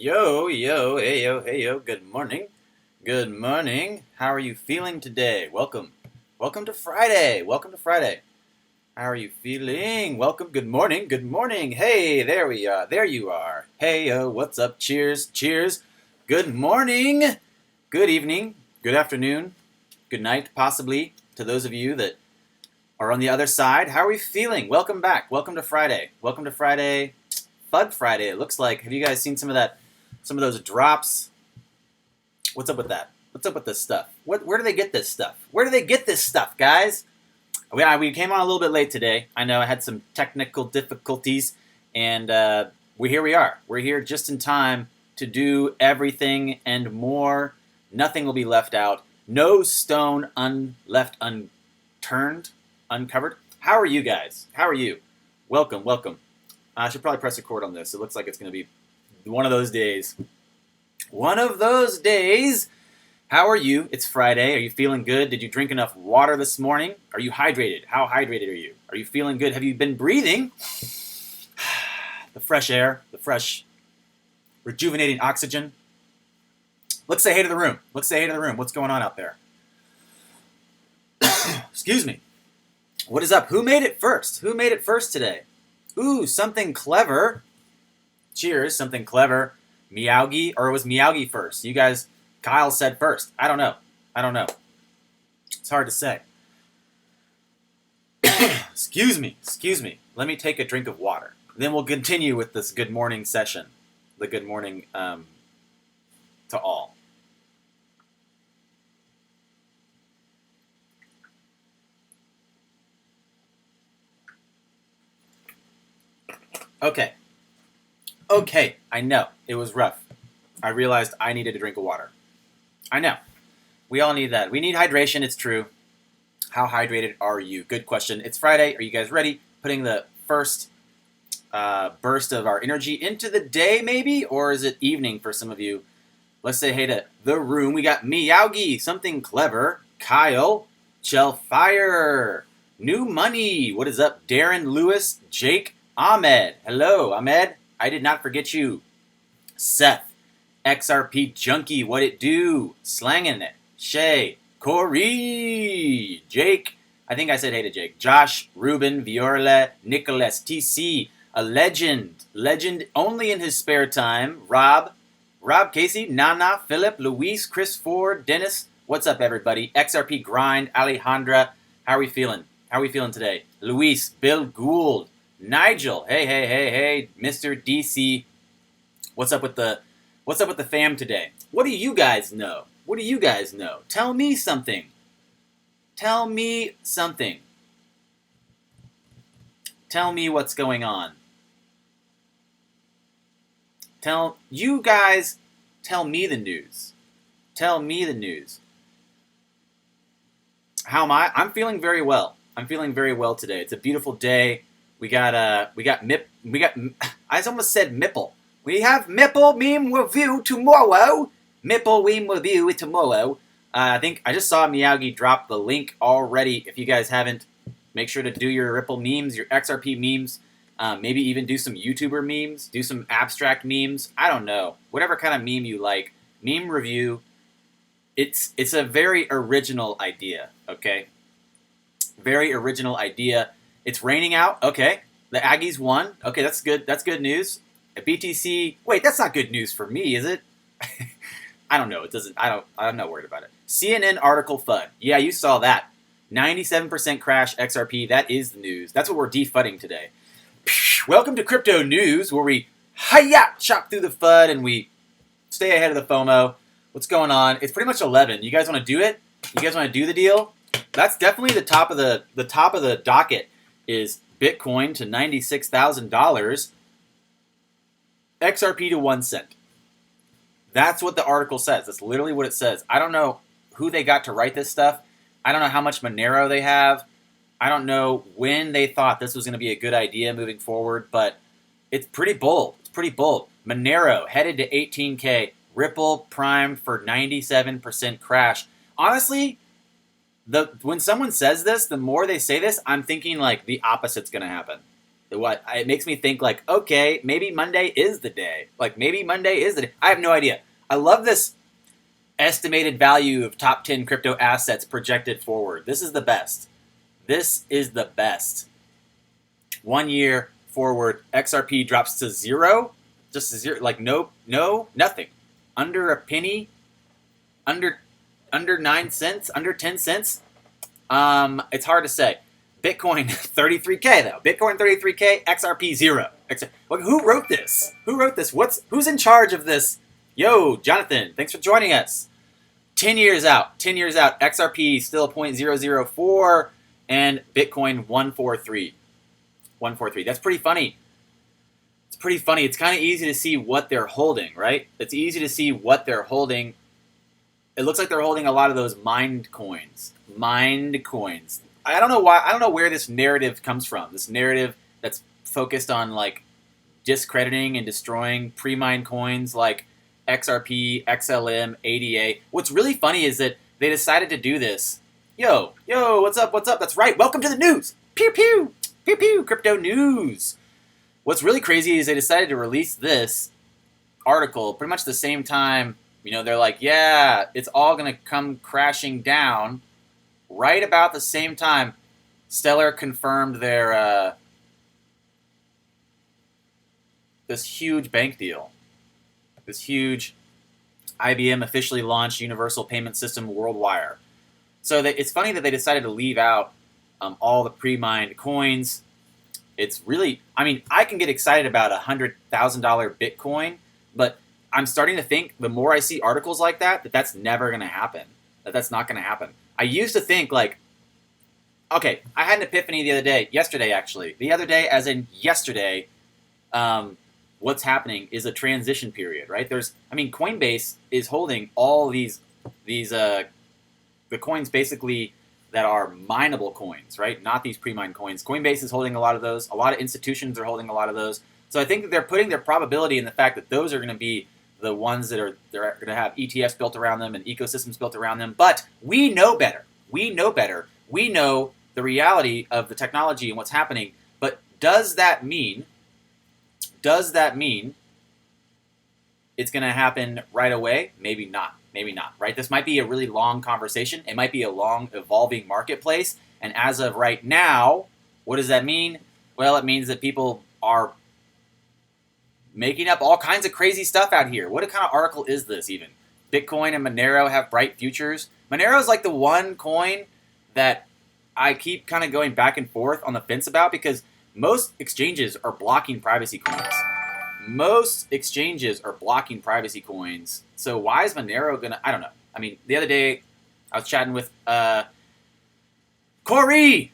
Yo, yo, hey, yo, good morning. Good morning. How are you feeling today? Welcome. Welcome to Friday. Welcome to Friday. How are you feeling? Welcome. Good morning. Good morning. Hey, there we are. There you are. Hey, yo, what's up? Cheers. Cheers. Good morning. Good evening. Good afternoon. Good night, possibly, to those of you that are on the other side. How are we feeling? Welcome back. Welcome to Friday. Welcome to Friday. FUD Friday, it looks like. Have you guys seen some of those drops? What's up with that? What's up with this stuff? Where do they get this stuff? Where do they get this stuff, guys? We came on a little bit late today. I know I had some technical difficulties, and here we are. We're here just in time to do everything and more. Nothing will be left out. No stone left unturned, uncovered. How are you guys? How are you? Welcome, welcome. I should probably press record on this. It looks like it's going to be one of those days. One of those days. How are you? It's Friday. Are you feeling good? Did you drink enough water this morning? Are you hydrated? How hydrated are you? Are you feeling good? Have you been breathing the fresh air, the fresh rejuvenating oxygen? Let's say hey to the room. Let's say hey to the room. What's going on out there? Excuse me. What is up? Who made it first? Who made it first today? Ooh, something clever. Cheers, something clever. Miyagi, or was Miyagi first? You guys, Kyle said first. I don't know. It's hard to say. Excuse me. Let me take a drink of water. Then we'll continue with this good morning session. The good morning to all. Okay, I know. It was rough. I realized I needed a drink of water. I know. We all need that. We need hydration, it's true. How hydrated are you? Good question. It's Friday. Are you guys ready? Putting the first burst of our energy into the day, maybe? Or is it evening for some of you? Let's say hey to the room. We got Miyagi, something clever. Kyle, Fire, New Money. What is up? Darren, Lewis, Jake, Ahmed. Hello, Ahmed. I did not forget you. Seth, XRP Junkie, what it do? Slangin' it. Shay, Corey, Jake. I think I said hey to Jake. Josh, Ruben, Viola, Nicholas, TC, a legend. Legend only in his spare time. Rob, Casey, Nana, Philip, Luis, Chris Ford, Dennis. What's up, everybody? XRP Grind, Alejandra. How are we feeling? Today? Luis, Bill Gould, Nigel. Hey, Mr. DC. What's up with the fam today? What do you guys know? Tell me something. Tell me what's going on. Tell me the news. How am I? I'm feeling very well. Today. It's a beautiful day. We got I almost said Mipple. We have Mipple meme review tomorrow. I think I just saw Miyagi drop the link already. If you guys haven't, make sure to do your Ripple memes, your XRP memes. Maybe even do some YouTuber memes. Do some abstract memes. I don't know. Whatever kind of meme you like. Meme review. It's a very original idea, okay? Very original idea. It's raining out. Okay. The Aggies won. Okay, that's good. That's good news. BTC. Wait, that's not good news for me, is it? I don't know. It doesn't. I'm not worried about it. CNN article FUD. Yeah, you saw that. 97% crash XRP. That is the news. That's what we're defudding today. Welcome to Crypto News, where we chop through the FUD and we stay ahead of the FOMO. What's going on? It's pretty much 11. You guys want to do it? You guys want to do the deal? That's definitely the top of the docket. Is Bitcoin to $96,000, XRP to 1 cent. That's what the article says. That's literally what it says. I don't know who they got to write this stuff. I don't know how much Monero they have. I don't know when they thought this was going to be a good idea moving forward, but it's pretty bold. Monero headed to 18K. Ripple primed for 97% crash. Honestly, when someone says this, the more they say this, I'm thinking like the opposite's going to happen. It makes me think like, okay, maybe Monday is the day. Like maybe Monday is the day. I have no idea. I love this estimated value of top 10 crypto assets projected forward. This is the best. This is the best. 1 year forward, XRP drops to zero, just to zero, like nothing, under a penny, under 9 cents, under 10 cents. It's hard to say. Bitcoin 33K though. Bitcoin 33K, XRP zero. Who wrote this? Who wrote this? Who's in charge of this? Yo, Jonathan, thanks for joining us. 10 years out, XRP still 0.004 and Bitcoin 143. 143. That's pretty funny. It's pretty funny. It's kind of easy to see what they're holding, right? It's easy to see what they're holding. It looks like they're holding a lot of those mined coins. Mined coins. I don't know why. I don't know where this narrative comes from. This narrative that's focused on like discrediting and destroying pre-mined coins like XRP, XLM, ADA. What's really funny is that they decided to do this. Yo, what's up? What's up? That's right. Welcome to the news. Pew pew. Pew pew, crypto news. What's really crazy is they decided to release this article pretty much the same time. You know, they're like, yeah, it's all going to come crashing down. Right about the same time, Stellar confirmed their this huge bank deal. This huge IBM officially launched Universal Payment System Worldwide. So it's funny that they decided to leave out all the pre-mined coins. It's really, I mean, I can get excited about $100,000 Bitcoin, but I'm starting to think the more I see articles like that, that's never going to happen. That's not going to happen. I used to think like, okay, I had an epiphany yesterday actually. The other day, as in yesterday, what's happening is a transition period, right? Coinbase is holding all the coins basically that are mineable coins, right? Not these pre-mined coins. Coinbase is holding a lot of those. A lot of institutions are holding a lot of those. So I think that they're putting their probability in the fact that those are going to be the ones they're going to have ETFs built around them and ecosystems built around them. But we know better. We know better. We know the reality of the technology and what's happening. But does that mean it's going to happen right away? Maybe not. Maybe not, right? This might be a really long conversation. It might be a long evolving marketplace. And as of right now, what does that mean? Well, it means that people are making up all kinds of crazy stuff out here. What kind of article is this even? Bitcoin and Monero have bright futures. Monero is like the one coin that I keep kind of going back and forth on the fence about because most exchanges are blocking privacy coins. Most exchanges are blocking privacy coins. So why is Monero gonna? I don't know. I mean, the other day I was chatting with Corey.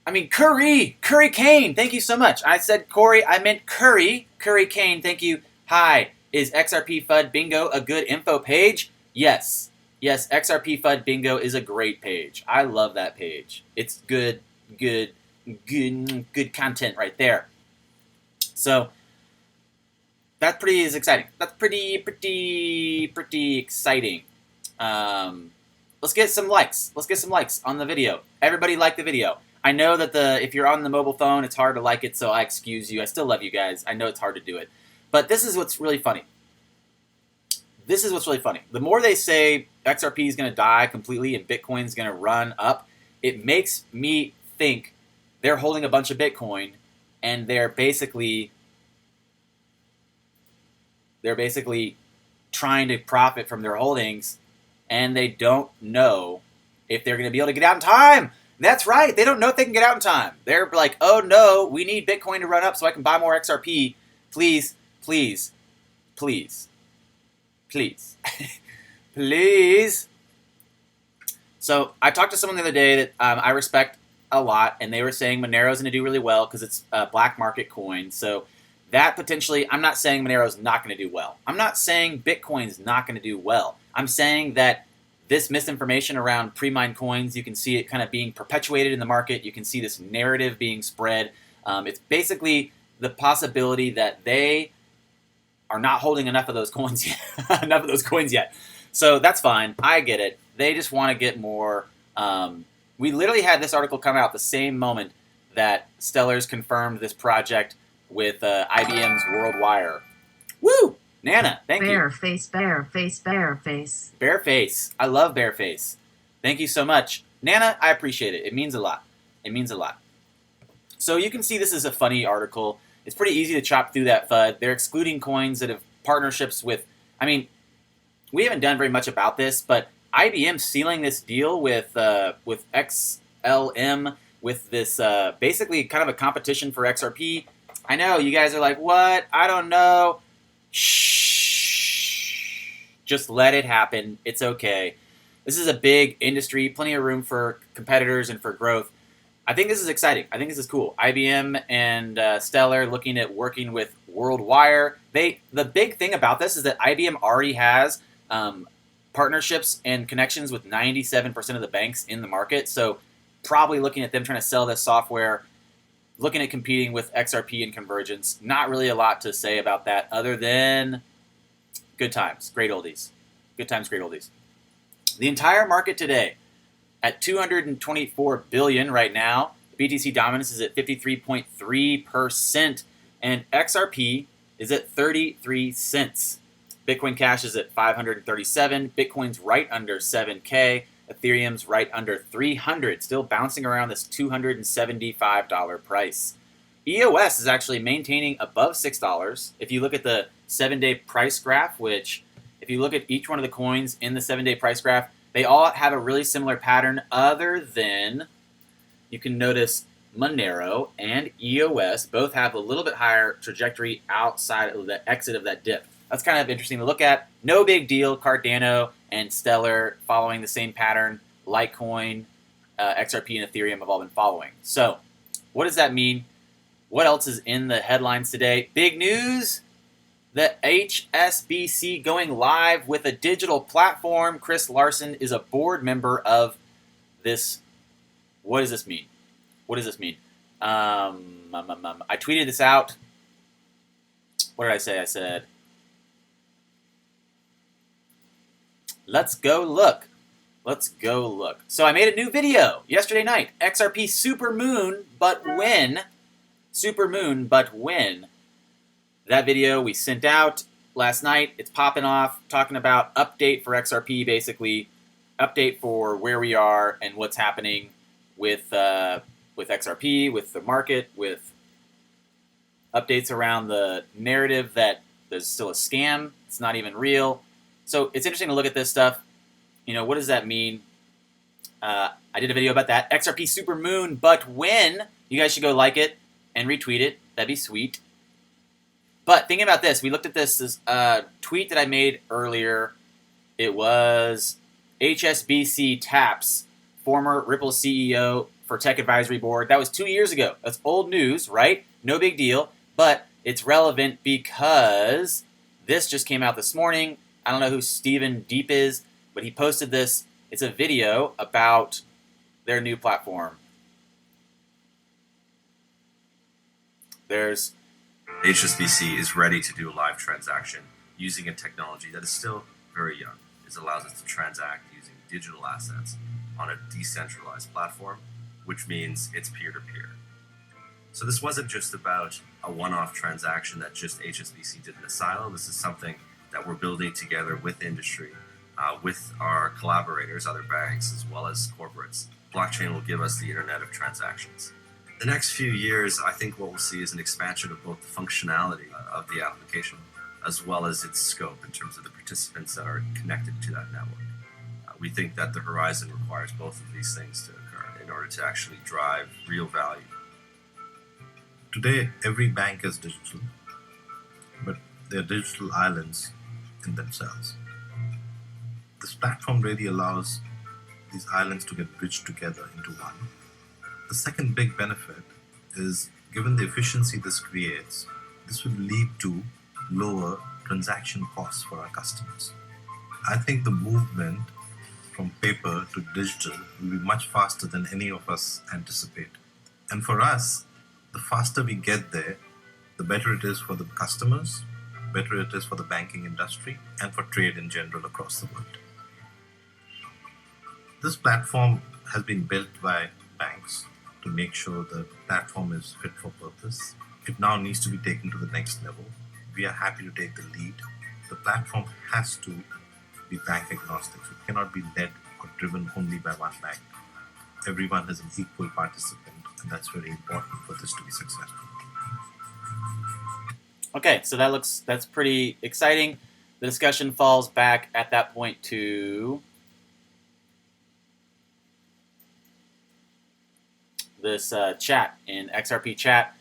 Curry Kane. Thank you so much. I said Corey. I meant Curry. Curry Kane. Thank you. Hi. Is XRP FUD Bingo a good info page? Yes. Yes. XRP FUD Bingo is a great page. I love that page. It's good content right there. So. That is exciting. That's pretty exciting. Let's get some likes. Let's get some likes on the video. Everybody like the video. I know that if you're on the mobile phone, it's hard to like it, so I excuse you. I still love you guys. I know it's hard to do it. But this is what's really funny. This is what's really funny. The more they say XRP is going to die completely and Bitcoin is going to run up, it makes me think they're holding a bunch of Bitcoin and they're basically trying to profit from their holdings, and they don't know if they're going to be able to get out in time. That's right. They don't know if they can get out in time. They're like, oh, no, we need Bitcoin to run up so I can buy more XRP. Please, please, please, please, please. So I talked to someone the other day that I respect a lot, and they were saying Monero's going to do really well because it's a black market coin. So that potentially, I'm not saying Monero's not going to do well. I'm not saying Bitcoin's not going to do well. I'm saying that this misinformation around pre-mined coins, you can see it kind of being perpetuated in the market. You can see this narrative being spread. It's basically the possibility that they are not holding enough of those coins yet. So that's fine. I get it. They just want to get more. We literally had this article come out the same moment that Stellar's confirmed this project with IBM's WorldWire. Woo! Nana, thank you. Bareface, bareface, bareface. Bareface. I love Bareface. Thank you so much. Nana, I appreciate it. It means a lot. It means a lot. So you can see this is a funny article. It's pretty easy to chop through that FUD. They're excluding coins that have partnerships with, I mean, we haven't done very much about this, but IBM sealing this deal with XLM, with this basically kind of a competition for XRP. I know, you guys are like, what? I don't know. Shh. Just let it happen. It's okay. This is a big industry, plenty of room for competitors and for growth. I think this is exciting. I think this is cool. IBM and Stellar looking at working with WorldWire. The big thing about this is that IBM already has partnerships and connections with 97% of the banks in the market. So probably looking at them trying to sell this software, looking at competing with XRP and Convergence. Not really a lot to say about that other than good times, great oldies. Good times, great oldies. The entire market today at 224 billion right now. BTC dominance is at 53.3%, and XRP is at 33 cents. Bitcoin Cash is at 537. Bitcoin's right under 7K. Ethereum's right under 300, still bouncing around this $275 price. EOS is actually maintaining above $6. If you look at the 7-day price graph, which if you look at each one of the coins in the 7-day price graph, they all have a really similar pattern other than you can notice Monero and EOS both have a little bit higher trajectory outside of the exit of that dip. That's kind of interesting to look at. No big deal. Cardano and Stellar following the same pattern. Litecoin, XRP, and Ethereum have all been following. So what does that mean? What else is in the headlines today? Big news. The HSBC going live with a digital platform. Chris Larson is a board member of this. What does this mean? What does this mean? I tweeted this out. What did I say? I said, let's go look. Let's go look. So I made a new video yesterday night. XRP Supermoon, but when? Supermoon, but when? That video we sent out last night. It's popping off, talking about update for XRP, basically. Update for where we are and what's happening with XRP, with the market, with updates around the narrative that there's still a scam. It's not even real. So it's interesting to look at this stuff. You know, what does that mean? I did a video about that. XRP Supermoon, but when? You guys should go like it and retweet it. That'd be sweet. But thinking about this, we looked at this tweet that I made earlier. It was HSBC Taps, former Ripple CEO for Tech Advisory Board. That was 2 years ago. That's old news, right? No big deal. But it's relevant because this just came out this morning. I don't know who Stephen Deep is, but he posted this. It's a video about their new platform. There's HSBC is ready to do a live transaction using a technology that is still very young. It allows us to transact using digital assets on a decentralized platform, which means it's peer-to-peer. So this wasn't just about a one-off transaction that just HSBC did in a silo. This is something that we're building together with industry, with our collaborators, other banks, as well as corporates. Blockchain will give us the internet of transactions. The next few years, I think what we'll see is an expansion of both the functionality of the application as well as its scope in terms of the participants that are connected to that network. We think that the horizon requires both of these things to occur in order to actually drive real value. Today, every bank is digital, but they're digital islands in themselves. This platform really allows these islands to get bridged together into one. The second big benefit is, given the efficiency this creates, this will lead to lower transaction costs for our customers. I think the movement from paper to digital will be much faster than any of us anticipate. And for us, the faster we get there, the better it is for the customers, better it is for the banking industry, and for trade in general across the world. This platform has been built by banks to make sure the platform is fit for purpose. It now needs to be taken to the next level. We are happy to take the lead. The platform has to be bank agnostic. So it cannot be led or driven only by one bank. Everyone is an equal participant, and that's very important for this to be successful. Okay, so that's pretty exciting. The discussion falls back at that point to this chat in XRP chat.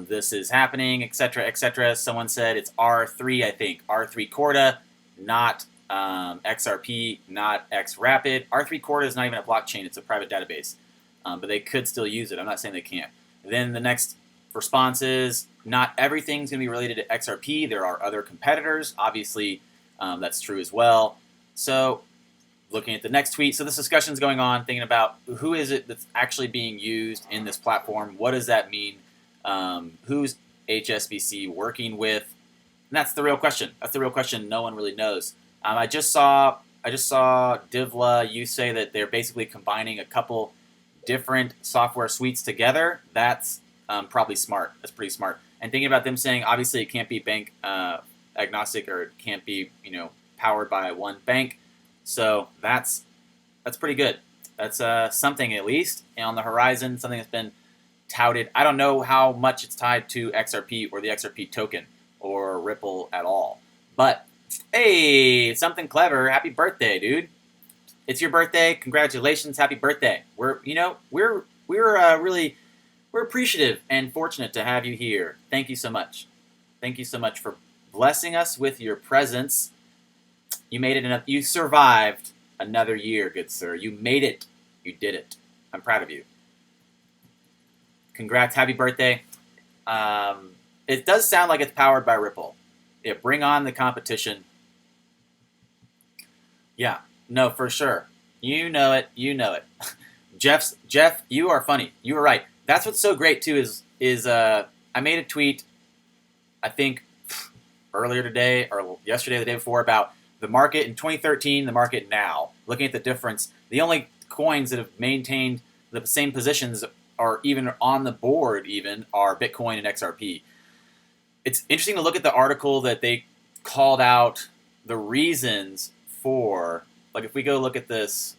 This is happening, etc., etc. Someone said it's R3, I think. R3 Corda, not XRP, not XRapid. R3 Corda is not even a blockchain. It's a private database. But they could still use it. I'm not saying they can't. Then the next response is, not everything's going to be related to XRP. There are other competitors. Obviously, that's true as well. So looking at the next tweet, so this discussion is going on, thinking about who is it that's actually being used in this platform? What does that mean? Who's HSBC working with? And that's the real question. That's the real question. No one really knows. I just saw Divla, you say that they're basically combining a couple different software suites together. That's probably smart. That's pretty smart. And thinking about them saying, obviously, it can't be bank agnostic, or it can't be powered by one bank. So that's pretty good. That's something at least on the horizon. Something that's been touted. I don't know how much it's tied to XRP or the XRP token or Ripple at all. But hey, something clever. Happy birthday, dude! It's your birthday. Congratulations. Happy birthday. We're appreciative and fortunate to have you here. Thank you so much. Thank you so much for blessing us with your presence. You made it enough. You survived another year, good sir. You made it. You did it. I'm proud of you. Congrats. Happy birthday. It does sound like it's powered by Ripple. Yeah, bring on the competition. Yeah, no, for sure. You know it. You know it. Jeff, you are funny. You were right. That's what's so great too is I made a tweet, I think earlier today or yesterday, the day before, about the market in 2013, the market now. Looking at the difference, the only coins that have maintained the same positions or even on the board even are Bitcoin and XRP. It's interesting to look at the article that they called out the reasons for, like if we go look at this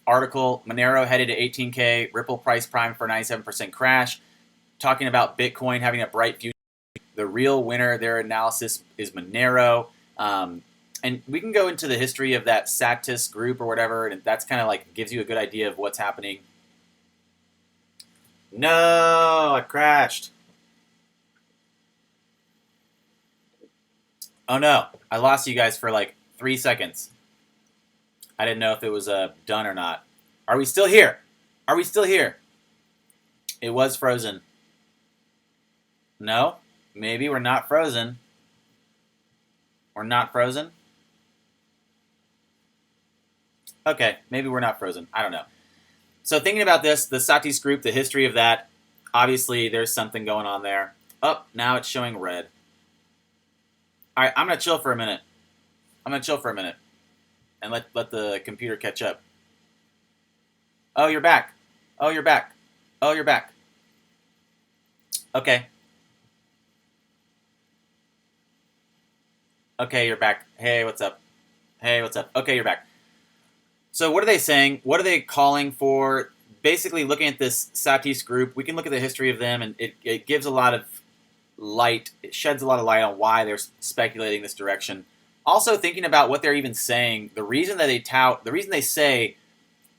article, Monero headed to 18K, Ripple price prime for 97% crash, talking about Bitcoin having a bright future. The real winner, their analysis is Monero. And we can go into the history of that Satis group or whatever, and that's kind of like gives you a good idea of what's happening. No, I crashed. Oh no, I lost you guys for like 3 seconds. I didn't know if it was done or not. Are we still here? Are we still here? It was frozen. No, maybe we're not frozen. We're not frozen? Okay, maybe we're not frozen. I don't know. So thinking about this, the Satis group, the history of that, obviously there's something going on there. Oh, now it's showing red. All right, I'm going to chill for a minute. And let the computer catch up. Oh, you're back. Oh, you're back. Oh, you're back. Okay. Okay, you're back. Hey, what's up? Hey, what's up? Okay, you're back. So what are they saying? What are they calling for? Basically, looking at this Satis group, we can look at the history of them, and it gives a lot of light. It sheds a lot of light on why they're speculating this direction. Also, thinking about what they're even saying, the reason that the reason they say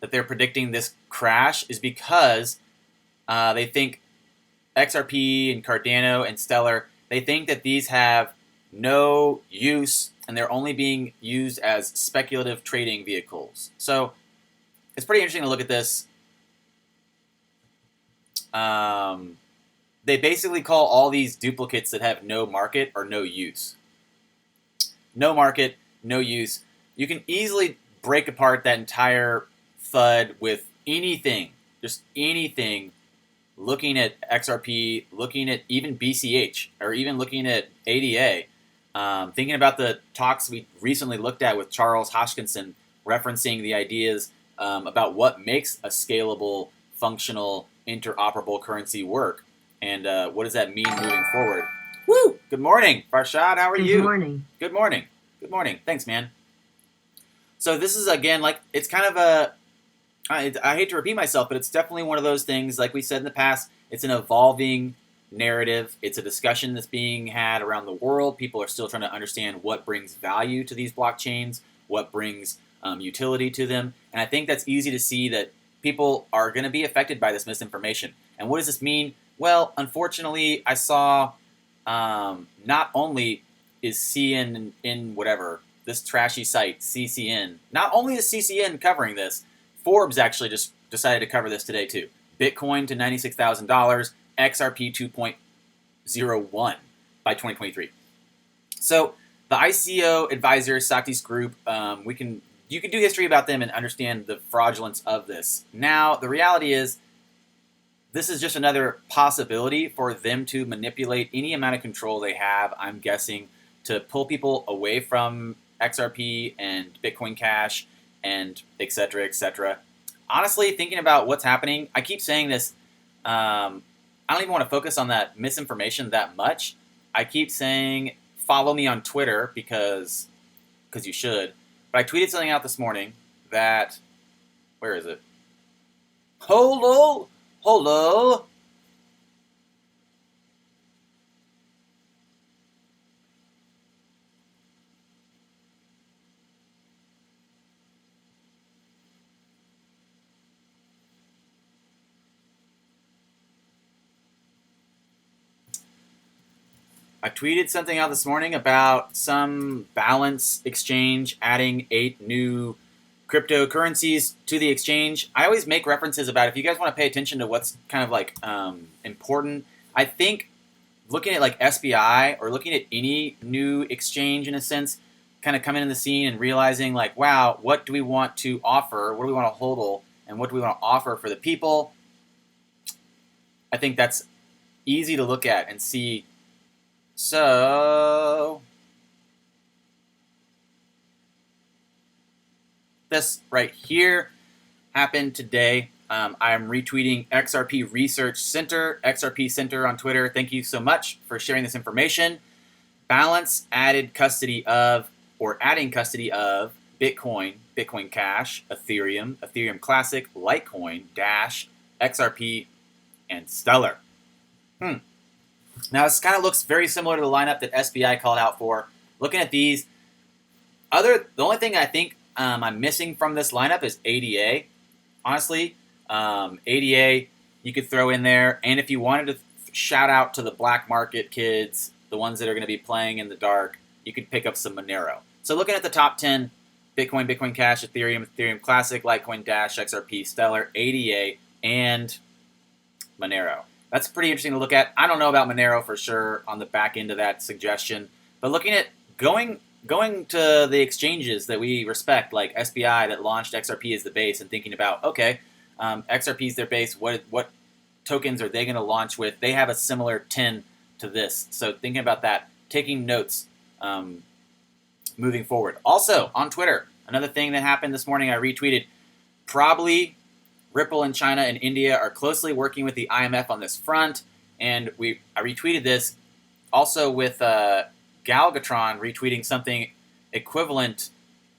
that they're predicting this crash is because they think XRP and Cardano and Stellar, they think that these have no use and they're only being used as speculative trading vehicles. So it's pretty interesting to look at this. They basically call all these duplicates that have no market or no use. No market, no use. You can easily break apart that entire FUD with anything, just anything, looking at XRP, looking at even BCH, or even looking at ADA. Thinking about the talks we recently looked at with Charles Hoskinson, referencing the ideas about what makes a scalable, functional, interoperable currency work, and what does that mean moving forward. Woo! Good morning, Farshad. How are you? Good morning. Good morning. Good morning. Thanks, man. So this is, again, like, it's kind of a, I hate to repeat myself, but it's definitely one of those things, like we said in the past, it's an evolving narrative. It's a discussion that's being had around the world. People are still trying to understand what brings value to these blockchains, what brings utility to them. And I think that's easy to see that people are going to be affected by this misinformation. And what does this mean? Well, unfortunately, I saw not only is CNN, whatever, this trashy site, CCN, not only is CCN covering this, Forbes actually just decided to cover this today too. Bitcoin to $96,000, XRP 2.01 by 2023. So the ICO advisor, Sakti's group, you can do history about them and understand the fraudulence of this. Now, the reality is, this is just another possibility for them to manipulate any amount of control they have, I'm guessing, to pull people away from XRP and Bitcoin Cash and et cetera, et cetera. Honestly, thinking about what's happening, I keep saying this, I don't even want to focus on that misinformation that much. I keep saying, follow me on Twitter because you should. But I tweeted something out this morning that, where is it? Hello? I tweeted something out this morning about some balance exchange adding 8 new cryptocurrencies to the exchange. I always make references about, if you guys want to pay attention to what's kind of like important, I think looking at like SBI or looking at any new exchange in a sense, kind of coming in the scene and realizing like, wow, what do we want to offer? What do we want to hodl? And what do we want to offer for the people? I think that's easy to look at and see. So this right here happened today. I'm retweeting XRP Research Center, XRP Center on Twitter. Thank you so much for sharing this information. Balance adding custody of Bitcoin, Bitcoin Cash, Ethereum, Ethereum Classic, Litecoin, Dash, XRP, and Stellar. Now, this kind of looks very similar to the lineup that SBI called out for. Looking at these, the only thing I think I'm missing from this lineup is ADA. Honestly, ADA you could throw in there. And if you wanted to shout out to the black market kids, the ones that are going to be playing in the dark, you could pick up some Monero. So looking at the top 10, Bitcoin, Bitcoin Cash, Ethereum, Ethereum Classic, Litecoin, Dash, XRP, Stellar, ADA, and Monero. That's pretty interesting to look at. I don't know about Monero for sure on the back end of that suggestion, but looking at going to the exchanges that we respect, like SBI that launched XRP as the base, and thinking about, okay, XRP is their base. What tokens are they going to launch with? They have a similar 10 to this. So thinking about that, taking notes moving forward. Also on Twitter, another thing that happened this morning, I retweeted, probably Ripple in China and India are closely working with the IMF on this front, and I retweeted this also with Galgatron retweeting something equivalent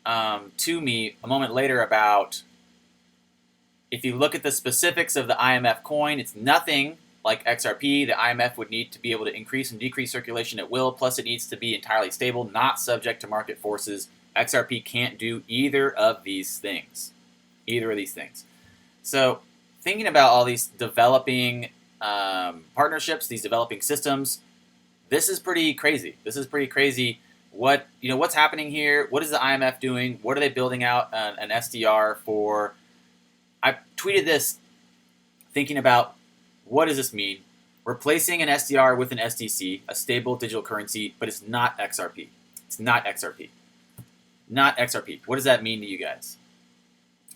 to me a moment later about, if you look at the specifics of the IMF coin, it's nothing like XRP. The IMF would need to be able to increase and decrease circulation at will, plus it needs to be entirely stable, not subject to market forces. XRP can't do either of these things. So thinking about all these developing partnerships, these developing systems, this is pretty crazy. What's happening here? What is the IMF doing? What are they building out an SDR for? I tweeted this thinking about, what does this mean? Replacing an SDR with an SDC, a stable digital currency, but it's not XRP. It's not XRP. Not XRP. What does that mean to you guys?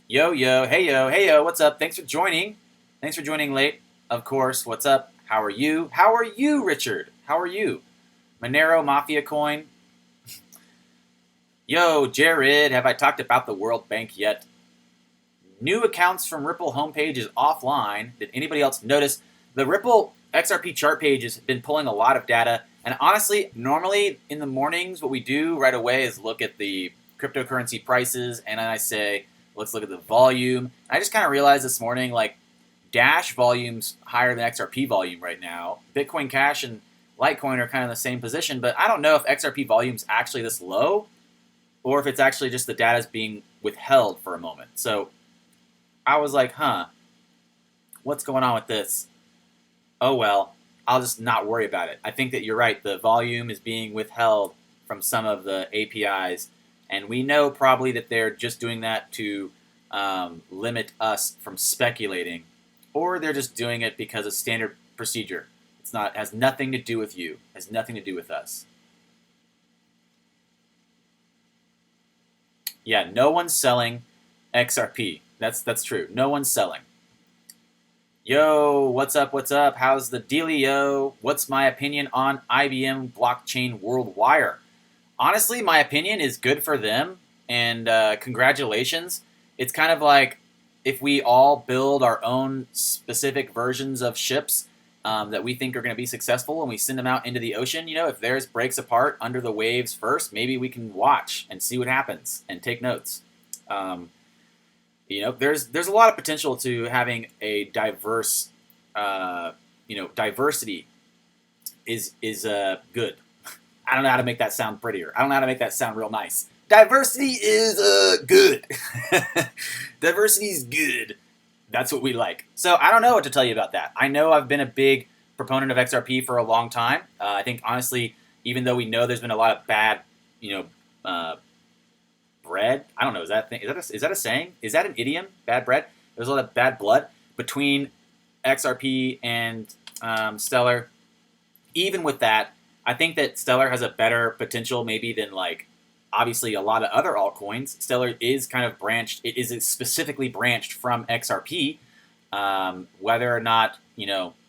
Yo, hey yo, what's up? Thanks for joining. Thanks for joining late. Of course, what's up? How are you? How are you, Richard? How are you? Monero Mafia Coin. Yo, Jared, have I talked about the World Bank yet? New accounts from Ripple homepage is offline. Did anybody else notice? The Ripple XRP chart page has been pulling a lot of data. And honestly, normally in the mornings, what we do right away is look at the cryptocurrency prices. And then I say, let's look at the volume. I just kind of realized this morning, like, Dash volume's higher than XRP volume right now. Bitcoin Cash and Litecoin are kind of in the same position, but I don't know if XRP volume's actually this low or if it's actually just the data's being withheld for a moment. So I was like, what's going on with this? Oh well, I'll just not worry about it. I think that you're right. The volume is being withheld from some of the APIs, and we know probably that they're just doing that to limit us from speculating, or they're just doing it because of standard procedure. It's not, has nothing to do with you, has nothing to do with us. Yeah, no one's selling XRP. That's true. No one's selling. Yo, what's up? What's up? How's the dealio? What's my opinion on IBM Blockchain WorldWire? Honestly, my opinion is good for them, and congratulations. It's kind of like if we all build our own specific versions of ships that we think are going to be successful and we send them out into the ocean, you know, if theirs breaks apart under the waves first, maybe we can watch and see what happens and take notes. You know, there's a lot of potential to having a diverse, diversity is good. I don't know how to make that sound prettier. I don't know how to make that sound real nice. Diversity is good. Diversity is good. That's what we like. So I don't know what to tell you about that. I know I've been a big proponent of XRP for a long time. I think, honestly, even though we know there's been a lot of bad, bread. I don't know. Is that a saying? Is that an idiom? Bad bread? There's a lot of bad blood between XRP and Stellar. Even with that, I think that Stellar has a better potential maybe than, like, obviously a lot of other altcoins. Stellar is kind of branched. It is specifically branched from XRP. Whether or not,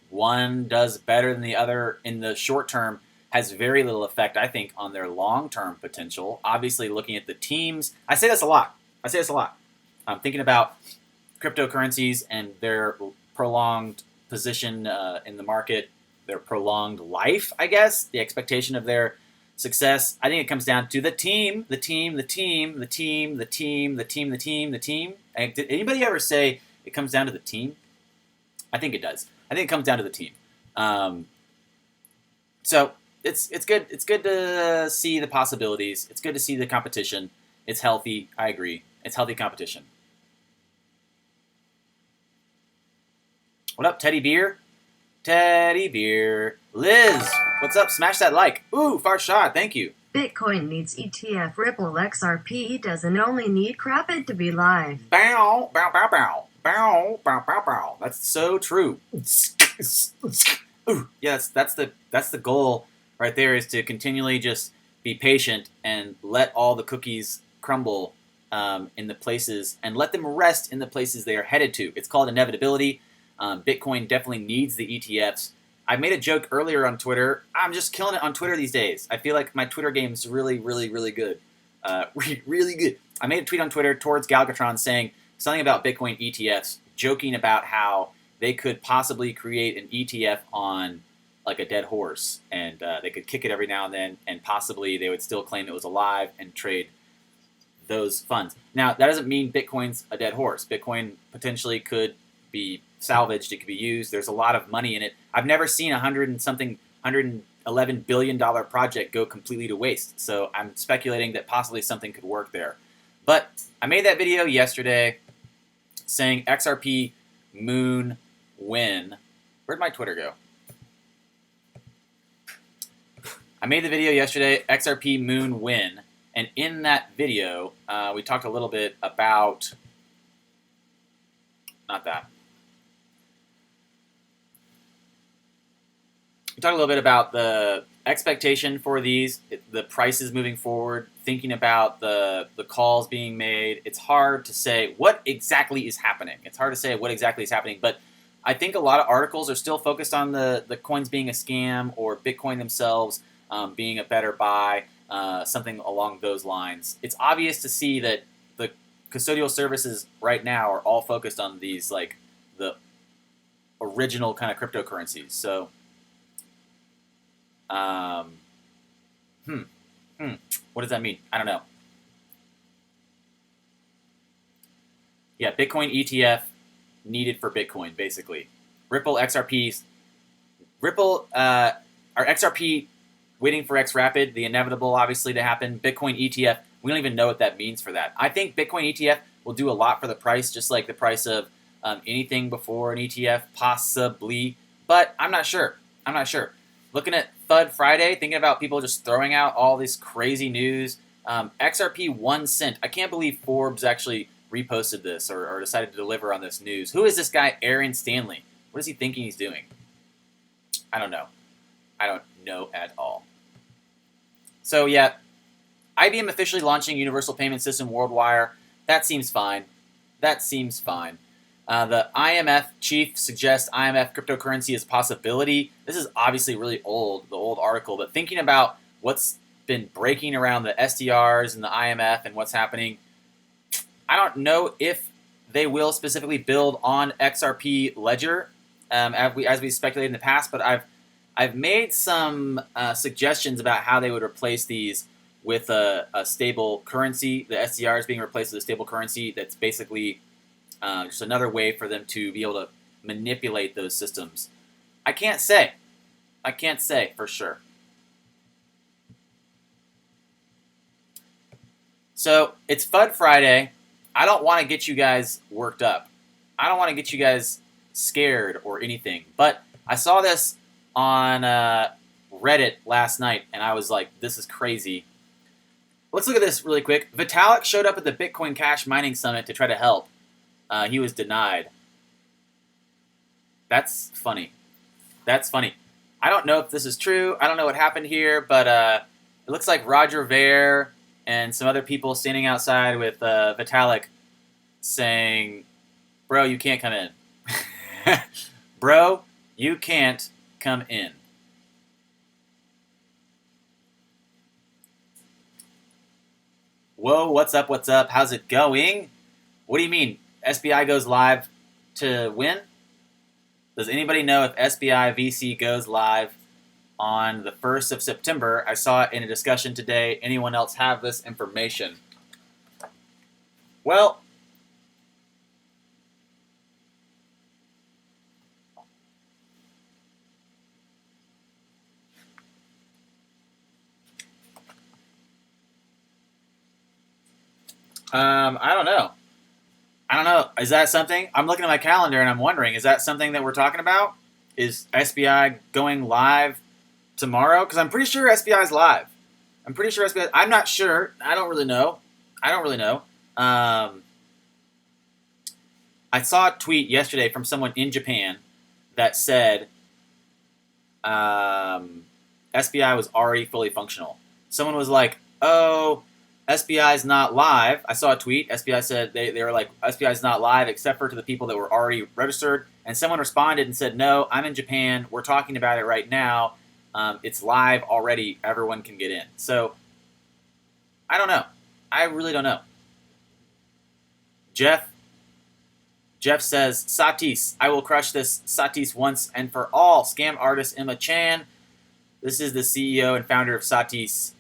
one does better than the other in the short term has very little effect, I think, on their long-term potential. Obviously, looking at the teams, I say this a lot. I'm thinking about cryptocurrencies and their prolonged position in the market, their prolonged life, I guess, the expectation of their success. I think it comes down to the team. Did anybody ever say it comes down to the team? I think it does. I think it comes down to the team. So it's good. It's good to see the possibilities. It's good to see the competition. It's healthy. I agree. It's healthy competition. What up, Teddy Beer? Teddy Beer. Liz, what's up? Smash that like. Ooh, Farshad, thank you. Bitcoin needs ETF. Ripple XRP doesn't only need Crapped to be live. Bow, bow, bow, bow. Bow, bow, bow, bow. That's so true. Ooh, yes, that's the goal right there, is to continually just be patient and let all the cookies crumble in the places, and let them rest in the places they are headed to. It's called inevitability. Bitcoin definitely needs the ETFs. I made a joke earlier on Twitter. I'm just killing it on Twitter these days. I feel like my Twitter game is really, really, really good. Really good. I made a tweet on Twitter towards Galgatron saying something about Bitcoin ETFs, joking about how they could possibly create an ETF on, like, a dead horse, and they could kick it every now and then, and possibly they would still claim it was alive and trade those funds. Now, that doesn't mean Bitcoin's a dead horse. Bitcoin potentially could be salvaged. It could be used. There's a lot of money in it. I've never seen $111 billion project go completely to waste. So I'm speculating that possibly something could work there. But I made that video yesterday saying XRP Moon win. Where'd my Twitter go? I made the video yesterday, XRP Moon win. And in that video, we talked a little bit about, not that. We talked a little bit about the expectation for these, the prices moving forward, thinking about the calls being made. It's hard to say what exactly is happening. But I think a lot of articles are still focused on the coins being a scam, or Bitcoin themselves being a better buy, something along those lines. It's obvious to see that the custodial services right now are all focused on these, like, the original kind of cryptocurrencies. So, what does that mean? I don't know. Yeah, Bitcoin ETF needed for Bitcoin, basically. Ripple XRP, our XRP waiting for XRapid, the inevitable, obviously, to happen. Bitcoin ETF, we don't even know what that means for that. I think Bitcoin ETF will do a lot for the price, just like the price of anything before an ETF, possibly. But I'm not sure. I'm not sure. Looking at FUD Friday, thinking about people just throwing out all this crazy news. XRP 1 cent. I can't believe Forbes actually reposted this or decided to deliver on this news. Who is this guy, Aaron Stanley? What is he thinking he's doing? I don't know. I don't know at all. So, yeah, IBM officially launching Universal Payment System WorldWire. That seems fine. That seems fine. The IMF chief suggests IMF cryptocurrency is a possibility. This is obviously really old, the old article, but thinking about what's been breaking around the SDRs and the IMF and what's happening, I don't know if they will specifically build on XRP Ledger, as we speculated in the past, but I've made some suggestions about how they would replace these with a stable currency, the SDRs being replaced with a stable currency that's basically just another way for them to be able to manipulate those systems. I can't say. I can't say for sure. So it's FUD Friday. I don't want to get you guys worked up. I don't want to get you guys scared or anything. But I saw this on Reddit last night, and I was like, this is crazy. Let's look at this really quick. Vitalik showed up at the Bitcoin Cash Mining Summit to try to help. He was denied. That's funny. That's funny. I don't know if this is true. I don't know what happened here, but it looks like Roger Ver and some other people standing outside with Vitalik saying, bro, you can't come in. Bro, you can't come in. Whoa, what's up, what's up? How's it going? What do you mean? SBI goes live to win? Does anybody know if SBI VC goes live on the 1st of September? I saw it in a discussion today. Anyone else have this information? Well, I don't know. I don't know. Is that something? I'm looking at my calendar and I'm wondering, is that something that we're talking about? Is SBI going live tomorrow? Because I'm pretty sure SBI's live. I'm pretty sure SBI. I'm not sure. I don't really know. I saw a tweet yesterday from someone in Japan that said SBI was already fully functional. Someone was like, oh, SBI's not live. I saw a tweet. SBI said they were like, SBI's not live except for to the people that were already registered. And someone responded and said, no, I'm in Japan. We're talking about it right now. It's live already. Everyone can get in. So I don't know. I really don't know. Jeff says, Satis, I will crush this Satis once and for all. Scam artist Emma Chan. This is the CEO and founder of Satis.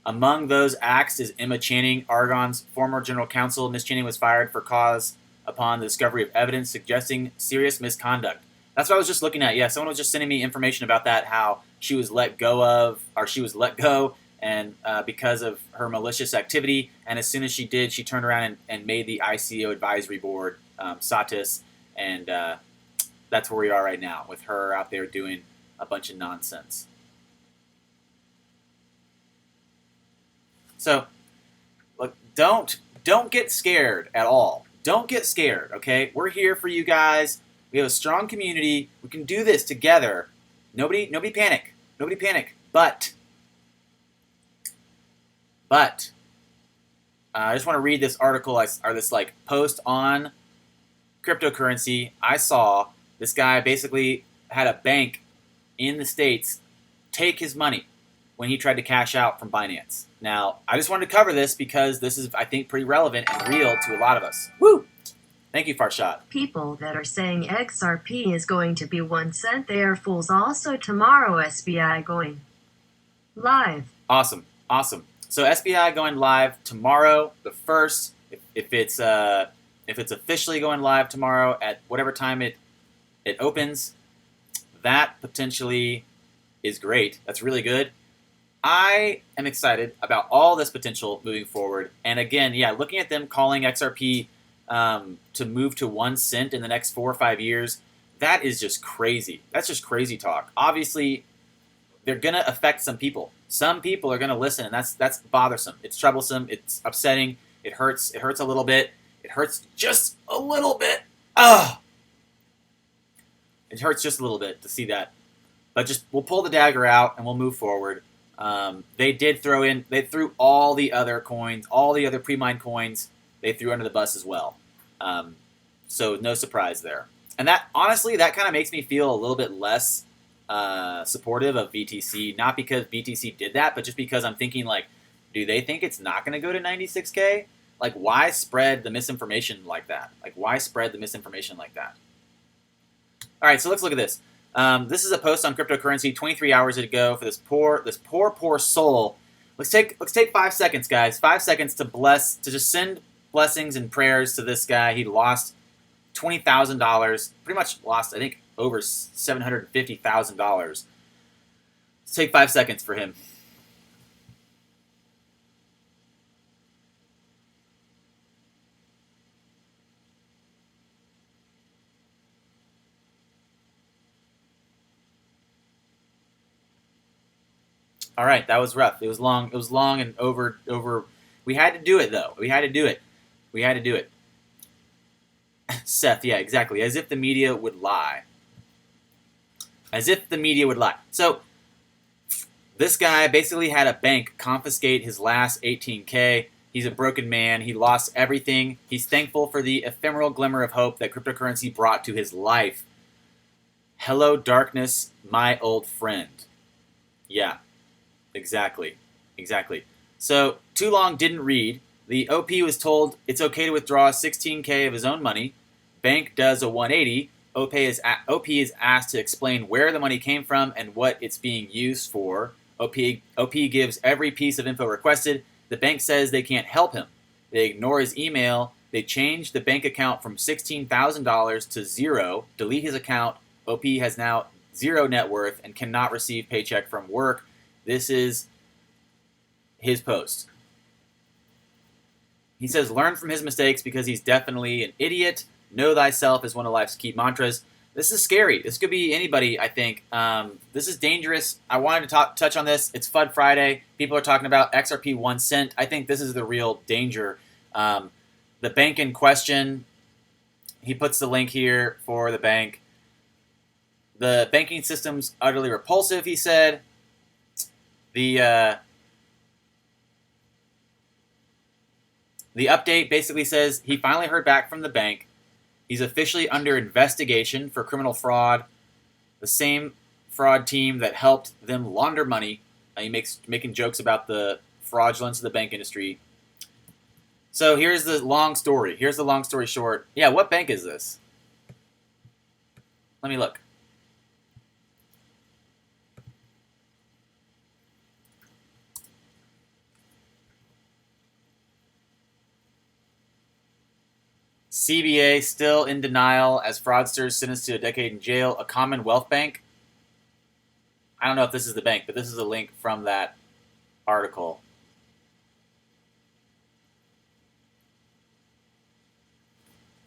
Among those axed is Emma Channing, Argonne's former general counsel. Ms. Channing was fired for cause upon the discovery of evidence suggesting serious misconduct. That's what I was just looking at. Yeah, someone was just sending me information about that, how she was let go, and because of her malicious activity. And as soon as she did, she turned around and made the ICO advisory board, Satis, and that's where we are right now, with her out there doing a bunch of nonsense. So, look, don't get scared at all. Don't get scared, okay? We're here for you guys. We have a strong community. We can do this together. Nobody panic. Nobody panic. But I just want to read this article or this post on cryptocurrency. I saw this guy basically had a bank in the States take his money when he tried to cash out from Binance. Now, I just wanted to cover this because this is, I think, pretty relevant and real to a lot of us. Woo! Thank you, Farshad. People that are saying XRP is going to be 1 cent, they are fools. Also tomorrow, SBI going live. Awesome. So SBI going live tomorrow, the 1st. If it's officially going live tomorrow at whatever time it opens, that potentially is great. That's really good. I am excited about all this potential moving forward. And again, yeah, looking at them calling XRP to move to 1 cent in the next 4 or 5 years, that is just crazy. That's just crazy talk. Obviously, they're going to affect some people. Some people are going to listen, and that's bothersome. It's troublesome. It's upsetting. It hurts. It hurts a little bit. It hurts just a little bit. Ugh! It hurts just a little bit to see that. But just we'll pull the dagger out and we'll move forward. They threw all the other coins, all the other pre-mined coins, they threw under the bus as well. So no surprise there. And that, honestly, that kind of makes me feel a little bit less supportive of BTC. Not because BTC did that, but just because I'm thinking, like, do they think it's not going to go to 96K? Like, why spread the misinformation like that? All right, so let's look at this. This is a post on cryptocurrency 23 hours ago for this poor soul. Let's take 5 seconds, guys. 5 seconds to just send blessings and prayers to this guy. He lost $20,000. Pretty much lost, I think, over $750,000. Let's take 5 seconds for him. All right, that was rough. It was long and over. We had to do it, though. We had to do it. Seth, yeah, exactly. As if the media would lie. So, this guy basically had a bank confiscate his last 18K. He's a broken man. He lost everything. He's thankful for the ephemeral glimmer of hope that cryptocurrency brought to his life. Hello, darkness, my old friend. Yeah. Exactly. So, too long didn't read. The OP was told it's okay to withdraw 16K of his own money. Bank does a 180. OP is asked to explain where the money came from and what it's being used for. OP gives every piece of info requested. The bank says they can't help him. They ignore his email. They change the bank account from $16,000 to zero, delete his account. OP has now zero net worth and cannot receive paycheck from work. This is his post. He says, learn from his mistakes because he's definitely an idiot. Know thyself is one of life's key mantras. This is scary. This could be anybody, I think. This is dangerous. I wanted to touch on this. It's FUD Friday. People are talking about XRP 1 cent. I think this is the real danger. The bank in question, he puts the link here for the bank. The banking system's utterly repulsive, he said. The update basically says he finally heard back from the bank. He's officially under investigation for criminal fraud. The same fraud team that helped them launder money. He making jokes about the fraudulence of the bank industry. So here's the long story. Here's the long story short. Yeah, what bank is this? Let me look. CBA still in denial as fraudsters sentenced to a decade in jail. A Commonwealth Bank. I don't know if this is the bank, but this is a link from that article.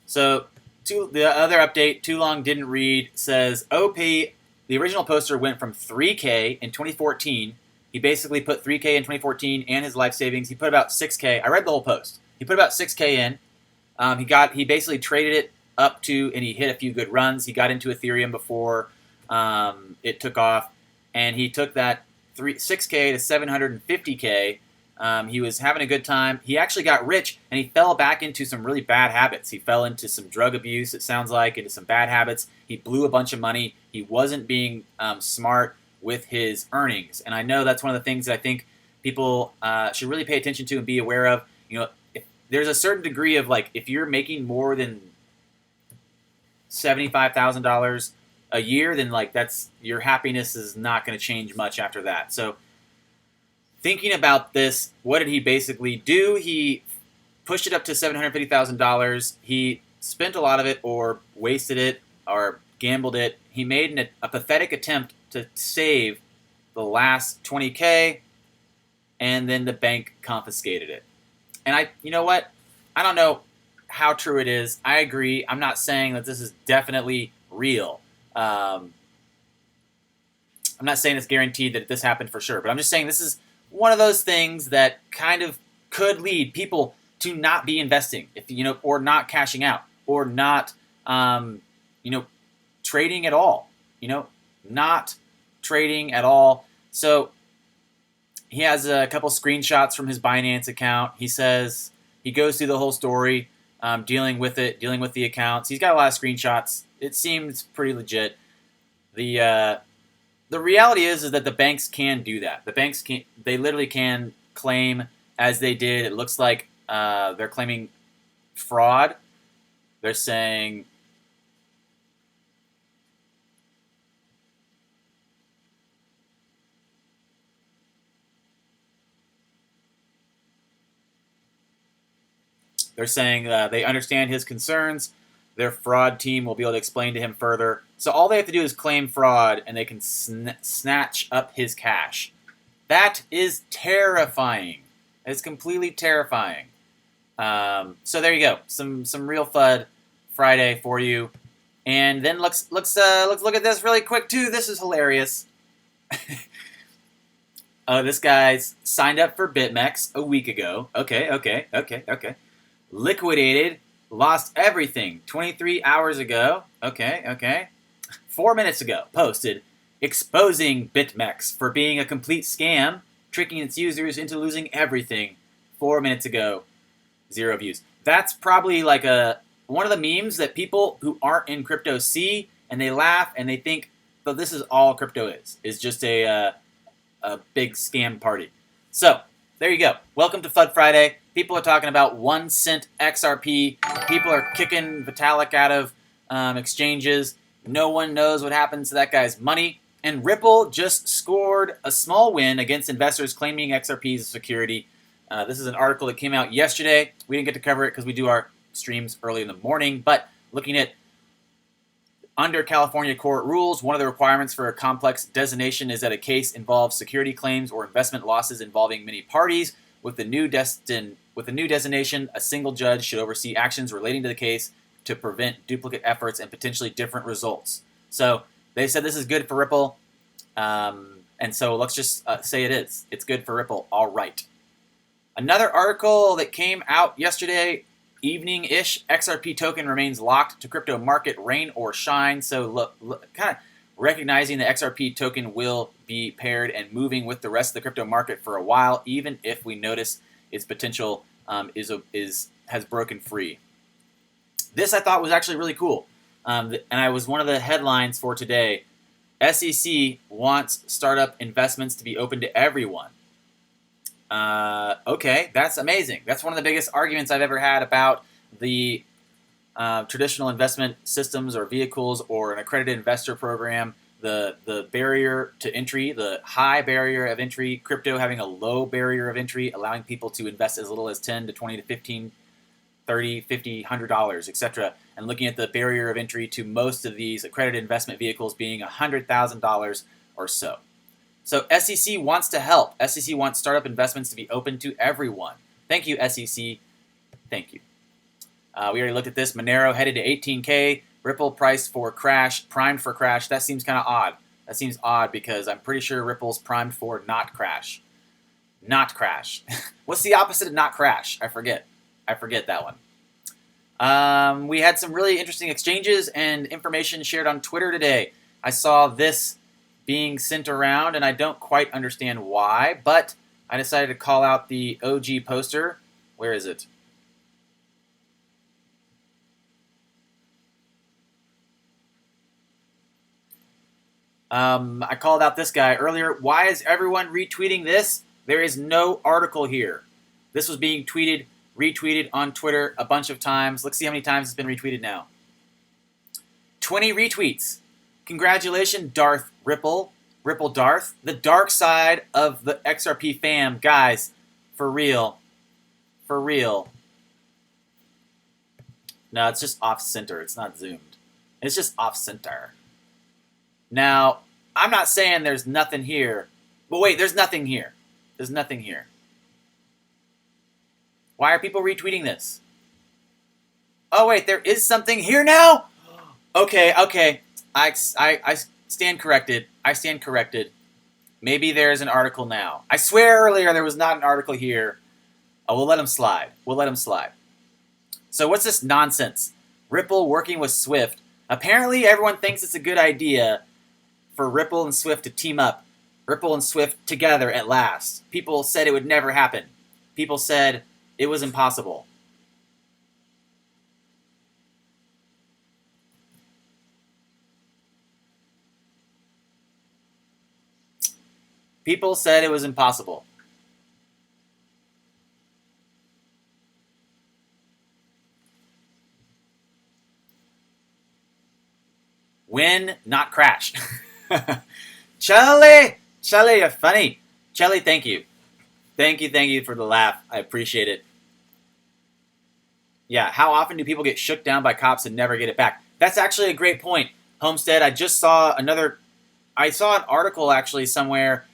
So the other update, too long didn't read, says OP, the original poster went from 3K in 2014. He basically put 3K in 2014 and his life savings. He put about 6K. I read the whole post. He put about 6K in. He basically traded it up to, and he hit a few good runs. He got into Ethereum before it took off, and he took that 6K to 750K. He was having a good time. He actually got rich, and he fell back into some really bad habits. He fell into some drug abuse, it sounds like, into some bad habits. He blew a bunch of money. He wasn't being smart with his earnings. And I know that's one of the things that I think people should really pay attention to and be aware of. You know, if there's a certain degree of, like, if you're making more than $75,000 a year, then, like, that's, your happiness is not going to change much after that. So thinking about this, what did he basically do? He pushed it up to $750,000. He spent a lot of it, or wasted it, or gambled it. He made a pathetic attempt to save the last $20K, and then the bank confiscated it. And you know what? I don't know how true it is. I agree. I'm not saying that this is definitely real. I'm not saying it's guaranteed that this happened for sure, but I'm just saying this is one of those things that kind of could lead people to not be investing, or not cashing out, or not, trading at all. Not trading at all. So he has a couple screenshots from his Binance account. He says he goes through the whole story, dealing with the accounts. He's got a lot of screenshots. It seems pretty legit. The reality is that the banks can do that. The banks they literally can claim, as they did. It looks like they're claiming fraud. They're saying they understand his concerns. Their fraud team will be able to explain to him further. So all they have to do is claim fraud, and they can snatch up his cash. That is terrifying. It's completely terrifying. So there you go. Some real FUD Friday for you. And then let's look at this really quick too. This is hilarious. This guy's signed up for Bitmex a week ago. Okay. Liquidated. Lost everything 23 hours ago. Okay. 4 minutes ago, posted, exposing Bitmex for being a complete scam, tricking its users into losing everything. 4 minutes ago, 0 views. That's probably like one of the memes that people who aren't in crypto see, and they laugh, and they think, "Oh, this is all crypto is just a big scam party." So there you go. Welcome to FUD Friday. People are talking about 1 cent XRP. People are kicking Vitalik out of exchanges. No one knows what happens to that guy's money. And Ripple just scored a small win against investors claiming XRP as a security. This is an article that came out yesterday. We didn't get to cover it because we do our streams early in the morning. But looking at under California court rules, one of the requirements for a complex designation is that a case involves security claims or investment losses involving many parties. With the new designation, a single judge should oversee actions relating to the case to prevent duplicate efforts and potentially different results. So they said this is good for Ripple, and so let's just say it is. It's good for Ripple. All right. Another article that came out yesterday evening-ish, XRP token remains locked to crypto market, rain or shine. So look, kind of recognizing the XRP token will be paired and moving with the rest of the crypto market for a while, even if we notice its potential has broken free. This I thought was actually really cool, and I was one of the headlines for today. SEC wants startup investments to be open to everyone. Okay, that's amazing. That's one of the biggest arguments I've ever had about the traditional investment systems or vehicles or an accredited investor program. The barrier to entry, the high barrier of entry, crypto having a low barrier of entry, allowing people to invest as little as 10 to 20 to 15, 30, 50, $100, etc. And looking at the barrier of entry to most of these accredited investment vehicles being $100,000 or so. So SEC wants to help. SEC wants startup investments to be open to everyone. Thank you, SEC. Thank you. We already looked at this. Monero headed to 18K. Ripple priced for crash, primed for crash. That seems kind of odd. That seems odd because I'm pretty sure Ripple's primed for not crash. Not crash. What's the opposite of not crash? I forget that one. We had some really interesting exchanges and information shared on Twitter today. I saw this being sent around, and I don't quite understand why, but I decided to call out the OG poster. Where is it? I called out this guy earlier. Why is everyone retweeting this? There is no article here. This was being retweeted on Twitter a bunch of times. Let's see how many times it's been retweeted now. 20 retweets. Congratulations, Darth Ripple. Ripple Darth. The dark side of the XRP fam. Guys, for real. For real. No, it's just off-center. It's not zoomed. It's just off-center. Now, I'm not saying there's nothing here. But wait, there's nothing here. There's nothing here. Why are people retweeting this? Oh, wait, there is something here now? Okay. I stand corrected. I stand corrected. Maybe there's an article now. I swear earlier there was not an article here. Oh, we'll let him slide. We'll let him slide. So what's this nonsense? Ripple working with Swift. Apparently everyone thinks it's a good idea for Ripple and Swift to team up. Ripple and Swift together at last. People said it would never happen. People said it was impossible. People said it was impossible. Win, not crash. Charlie, you're funny. Charlie, thank you. Thank you for the laugh. I appreciate it. Yeah, how often do people get shook down by cops and never get it back? That's actually a great point, Homestead. I just saw I saw an article actually somewhere,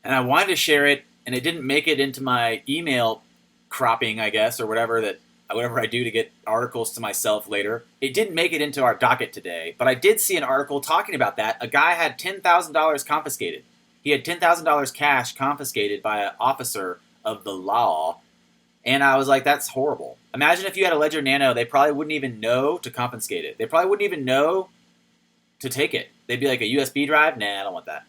and I wanted to share it, and it didn't make it into my email cropping, I guess, or whatever I do to get articles to myself later. It didn't make it into our docket today, but I did see an article talking about that. A guy had $10,000 confiscated. He had $10,000 cash confiscated by an officer of the law, and I was like, that's horrible. Imagine if you had a Ledger Nano, they probably wouldn't even know to confiscate it. They probably wouldn't even know to take it. They'd be like, a USB drive? Nah, I don't want that.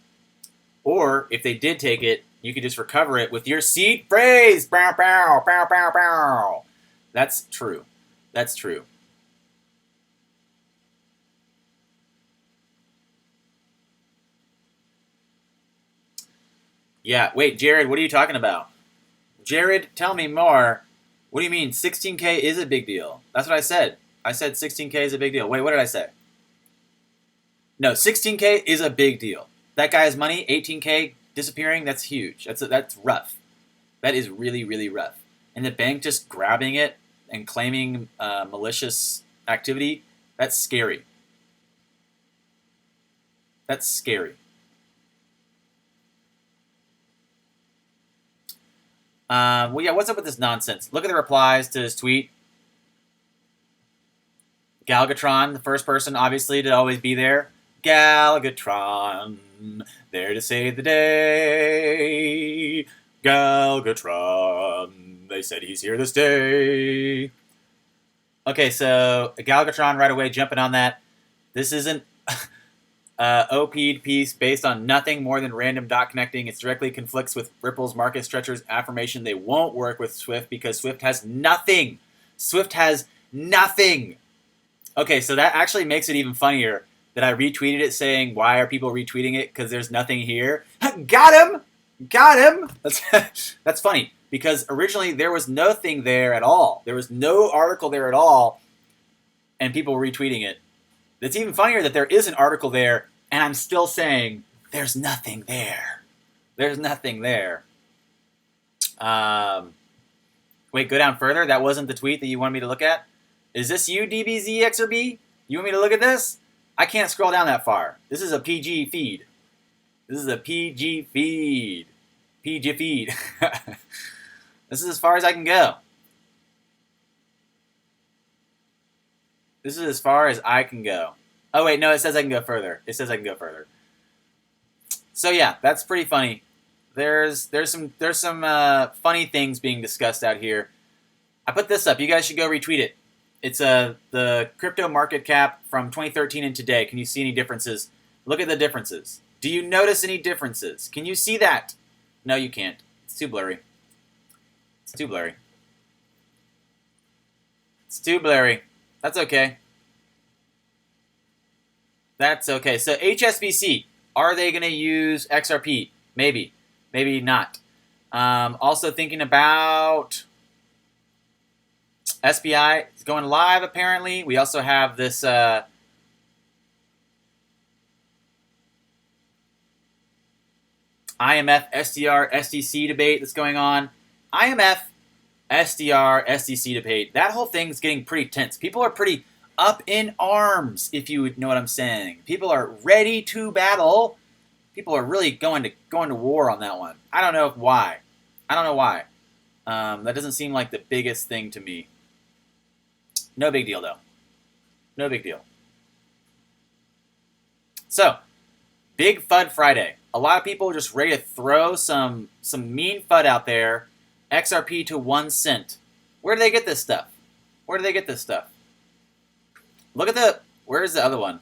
Or if they did take it, you could just recover it with your seed phrase. Bow, bow, bow, bow, bow. That's true. That's true. Yeah, wait, Jared, what are you talking about? Jared, tell me more. What do you mean 16K is a big deal? That's what I said. I said 16K is a big deal. Wait, what did I say? No, 16K is a big deal. That guy's money, 18K disappearing, that's huge. That's rough. That is really, really rough. And the bank just grabbing it and claiming malicious activity, that's scary. That's scary. Well, yeah, what's up with this nonsense? Look at the replies to his tweet. Galgatron, the first person, obviously, to always be there. Galgatron, there to save the day. Galgatron, they said he's here to stay. Okay, so Galgatron right away jumping on that. This isn't OP'd piece based on nothing more than random dot connecting. It directly conflicts with Ripple's market stretchers affirmation they won't work with Swift because Swift has nothing. Swift has nothing. Okay, so that actually makes it even funnier that I retweeted it saying, why are people retweeting it? Because there's nothing here. Got him! Got him! That's funny, because originally there was nothing there at all. There was no article there at all, and people were retweeting it. It's even funnier that there is an article there, and I'm still saying, there's nothing there. There's nothing there. Wait, go down further? That wasn't the tweet that you wanted me to look at? Is this you, DBZ XRB? You want me to look at this? I can't scroll down that far. This is a PG feed. This is a PG feed. PG feed. This is as far as I can go. This is as far as I can go. Oh, wait, no, it says I can go further. It says I can go further. So, yeah, that's pretty funny. There's some funny things being discussed out here. I put this up. You guys should go retweet it. It's the crypto market cap from 2013 and today. Can you see any differences? Look at the differences. Do you notice any differences? Can you see that? No, you can't. It's too blurry. It's too blurry. It's too blurry. That's okay. That's okay. So HSBC, are they going to use XRP? Maybe. Maybe not. Also thinking about SBI is going live apparently. We also have this IMF, SDR, SDC debate that's going on. IMF, SDR, SDC debate. That whole thing's getting pretty tense. People are pretty up in arms, if you know what I'm saying. People are ready to battle. People are really going to war on that one. I don't know why. I don't know why. That doesn't seem like the biggest thing to me. No big deal, though. No big deal. So, big FUD Friday. A lot of people are just ready to throw some mean FUD out there. XRP to 1 cent. Where do they get this stuff? Where do they get this stuff? Look at the... Where's the other one?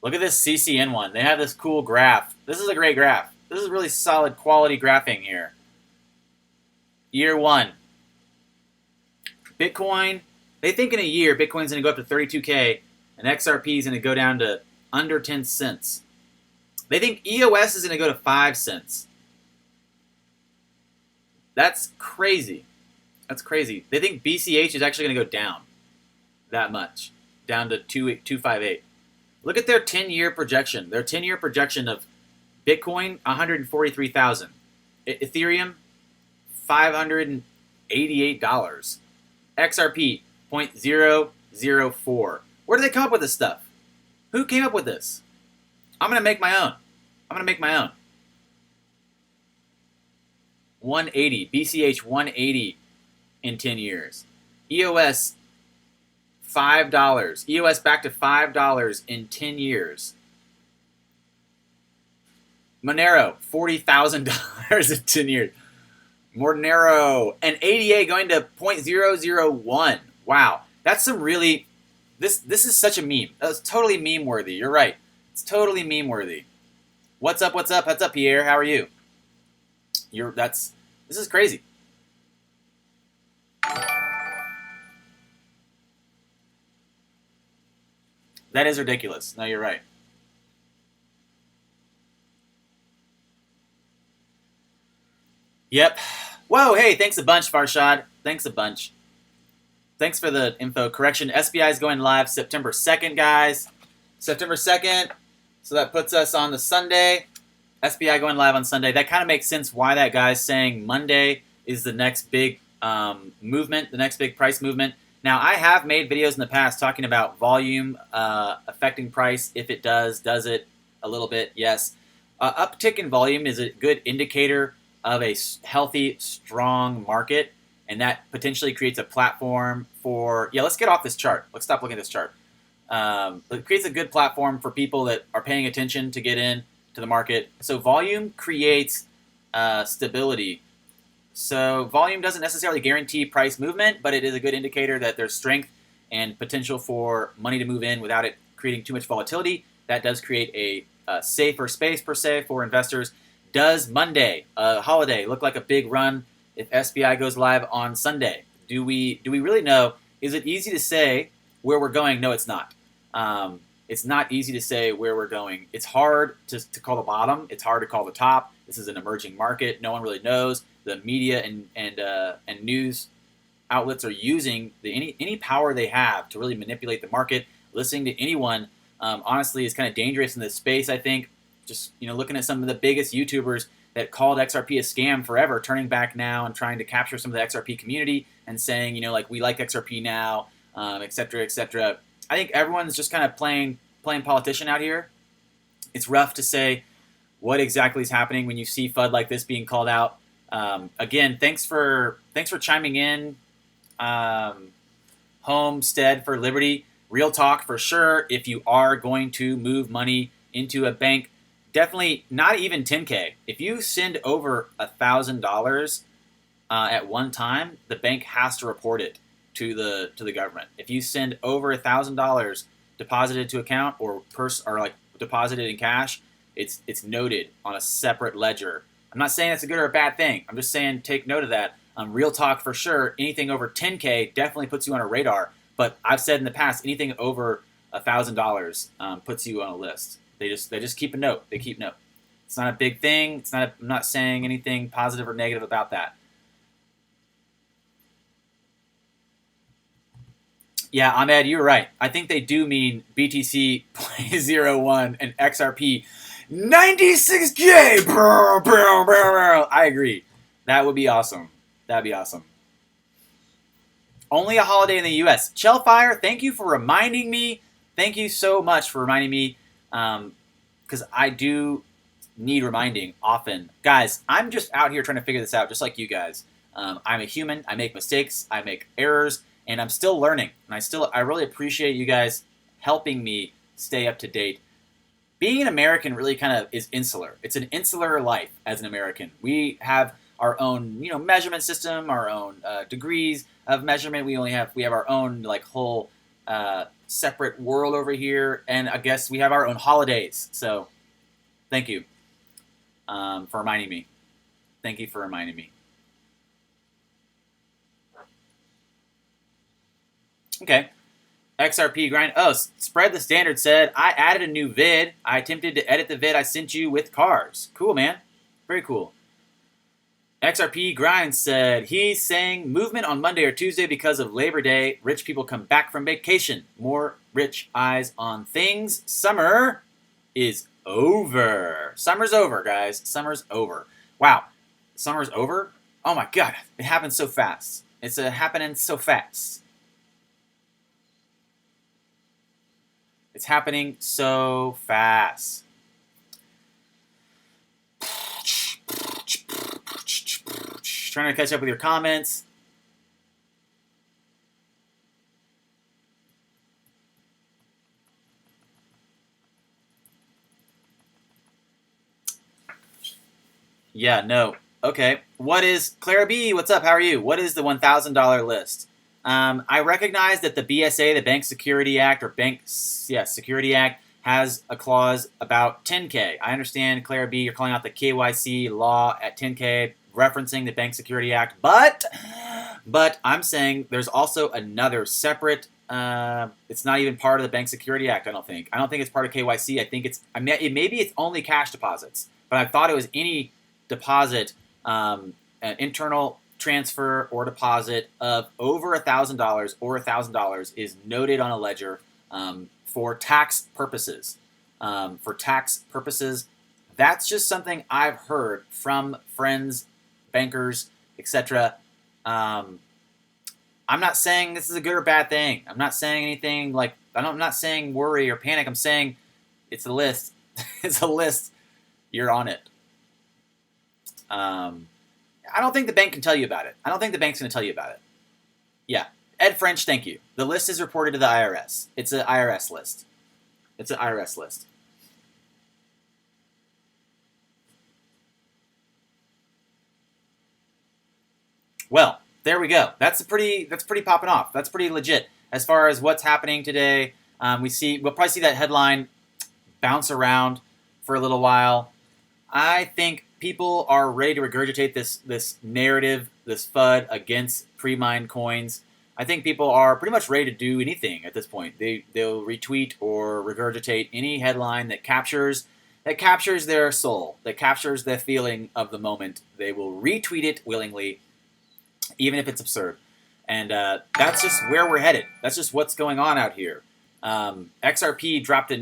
Look at this CCN one. They have this cool graph. This is a great graph. This is really solid quality graphing here. Year 1. Bitcoin. They think in a year Bitcoin's going to go up to 32K and XRP is going to go down to under 10 cents. They think EOS is going to go to 5 cents. That's crazy. That's crazy. They think BCH is actually going to go down that much. Down to 258. Look at their 10-year projection. Their 10-year projection of Bitcoin, 143,000. Ethereum, $588. XRP, 0.004. Where do they come up with this stuff? Who came up with this? I'm going to make my own. I'm going to make my own. 180. BCH, 180 in 10 years. EOS, $5. EOS back to $5 in 10 years. Monero, $40,000 in 10 years. Monero. And ADA going to 0.001. Wow. That's some really... This is such a meme. That's totally meme-worthy. You're right. It's totally meme-worthy. What's up, what's up? What's up, Pierre? How are you? This is crazy. That is ridiculous. No, you're right. Yep. Whoa, hey, thanks a bunch, Farshad. Thanks a bunch. Thanks for the info. Correction, SBI is going live September 2nd, guys. September 2nd. So that puts us on the Sunday. SBI going live on Sunday. That kind of makes sense why that guy's saying Monday is the next big movement, the next big price movement. Now, I have made videos in the past talking about volume affecting price. If it does it a little bit? Yes. Uptick in volume is a good indicator of a healthy, strong market, and that potentially creates a platform for... Yeah, let's get off this chart. Let's stop looking at this chart. It creates a good platform for people that are paying attention to get in to the market. So volume creates stability. So volume doesn't necessarily guarantee price movement, but it is a good indicator that there's strength and potential for money to move in without it creating too much volatility. That does create a safer space, per se, for investors. Does Monday, a holiday, look like a big run if SBI goes live on Sunday? Do we really know? Is it easy to say where we're going? No, it's not. It's not easy to say where we're going. It's hard to call the bottom. It's hard to call the top. This is an emerging market. No one really knows. The media and news outlets are using any power they have to really manipulate the market. Listening to anyone, honestly, is kind of dangerous in this space, I think. Just looking at some of the biggest YouTubers that called XRP a scam forever, turning back now and trying to capture some of the XRP community and saying, like, we like XRP now, et cetera, et cetera. I think everyone's just kind of playing politician out here. It's rough to say what exactly is happening when you see FUD like this being called out. Again, thanks for chiming in. Homestead for Liberty. Real talk for sure. If you are going to move money into a bank, definitely not even 10K. If you send over $1,000 at one time, the bank has to report it to the government. If you send over $1,000 deposited to account or like deposited in cash, it's noted on a separate ledger. I'm not saying that's a good or a bad thing. I'm just saying take note of that. Real talk for sure. Anything over 10K definitely puts you on a radar. But I've said in the past, anything over $1,000 puts you on a list. They just keep a note. They keep note. It's not a big thing. I'm not saying anything positive or negative about that. Yeah, Ahmed, you're right. I think they do mean BTC 0.01 and XRP 96K. I agree. That would be awesome. That'd be awesome. Only a holiday in the U.S. Chellfire, thank you for reminding me. Thank you so much for reminding me, because I do need reminding often. Guys, I'm just out here trying to figure this out, just like you guys. I'm a human. I make mistakes. I make errors. And I'm still learning, and I really appreciate you guys helping me stay up to date. Being an American really kind of is insular. It's an insular life as an American. We have our own, measurement system, our own degrees of measurement. We have our own whole separate world over here, and I guess we have our own holidays. So, thank you for reminding me. Thank you for reminding me. Okay. XRP grind. Oh, Spread the Standard said, I added a new vid. I attempted to edit the vid I sent you with cars. Cool, man. Very cool. XRP grind said, he's saying movement on Monday or Tuesday because of Labor Day. Rich people come back from vacation. More rich eyes on things. Summer is over. Summer's over, guys. Summer's over. Wow. Summer's over? Oh my God. It happens so fast. It's happening so fast. It's happening so fast. Trying to catch up with your comments. Yeah, no. Okay. What is Clara B? What's up? How are you? What is the $1,000 list? I recognize that the BSA, the Bank Security Act, or Security Act, has a clause about 10K. I understand, Clara B, you're calling out the KYC law at 10K, referencing the Bank Security Act, but I'm saying there's also another separate. It's not even part of the Bank Security Act. I don't think it's part of KYC. I think maybe it's only cash deposits, but I thought it was any deposit, an internal transfer or deposit of over $1,000 or $1,000 is noted on a ledger for tax purposes. That's just something I've heard from friends, bankers, etc. I'm not saying this is a good or bad thing. I'm not saying anything I'm not saying worry or panic. I'm saying it's a list. It's a list. You're on it. I don't think the bank can tell you about it. I don't think the bank's going to tell you about it. Yeah. Ed French, thank you. The list is reported to the IRS. It's an IRS list. It's an IRS list. Well, there we go. That's pretty popping off. That's pretty legit as far as what's happening today. We'll probably see that headline bounce around for a little while. I think people are ready to regurgitate this narrative, this FUD against pre-mined coins. I think people are pretty much ready to do anything at this point. They'll retweet or regurgitate any headline that captures their soul, that captures the feeling of the moment. They will retweet it willingly, even if it's absurd. And that's just where we're headed. That's just what's going on out here. XRP dropped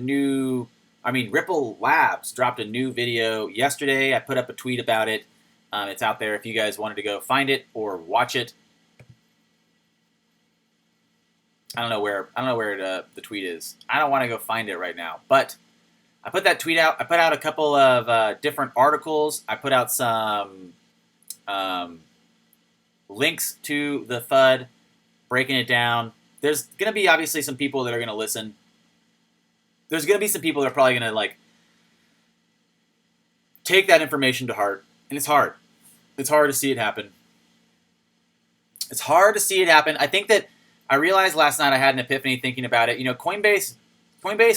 Ripple Labs dropped a new video yesterday. I put up a tweet about it. It's out there if you guys wanted to go find it or watch it. I don't know where the tweet is. I don't want to go find it right now. But I put that tweet out. I put out a couple of different articles. I put out some links to the FUD, breaking it down. There's going to be obviously some people that are going to listen. There's going to be some people that are probably going to take that information to heart, and it's hard. It's hard to see it happen. It's hard to see it happen. I think that I realized last night I had an epiphany thinking about it. You know, Coinbase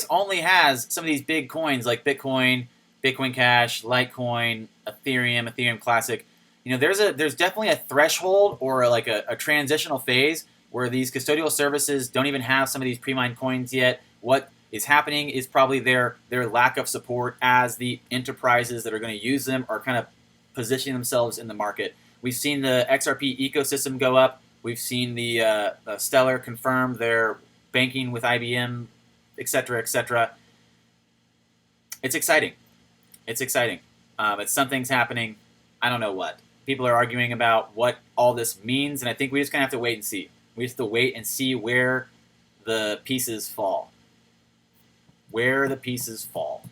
only has some of these big coins like Bitcoin, Bitcoin Cash, Litecoin, Ethereum Classic. You know, there's definitely a threshold or like a transitional phase where these custodial services don't even have some of these pre-mined coins yet. What is happening is probably their lack of support as the enterprises that are going to use them are kind of positioning themselves in the market. We've seen the XRP ecosystem go up. We've seen the Stellar confirm their banking with IBM, etc., etc. It's exciting. It's exciting. It's something's happening. I don't know what. People are arguing about what all this means, and I think we just kind of have to wait and see. We just have to wait and see where the pieces fall. Where the pieces fall.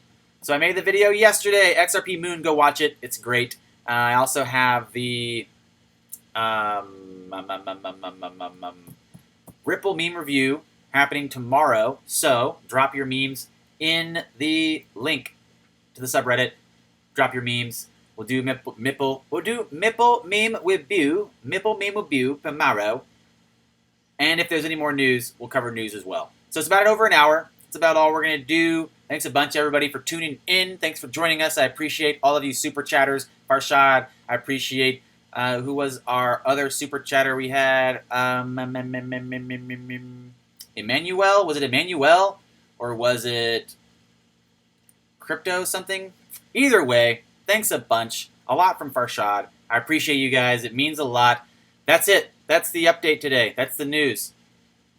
So I made the video yesterday. XRP Moon, go watch it. It's great. I also have the Ripple meme review happening tomorrow. So drop your memes in the link to the subreddit. Drop your memes. We'll do Mipple meme review tomorrow. And if there's any more news, we'll cover news as well. So it's about over an hour. That's about all we're going to do. Thanks a bunch, everybody, for tuning in. Thanks for joining us. I appreciate all of you super chatters. Farshad, I appreciate who was our other super chatter we had? Emmanuel? Was it Emmanuel? Or was it Crypto something? Either way, thanks a bunch. A lot from Farshad. I appreciate you guys. It means a lot. That's it. That's the update today. That's the news.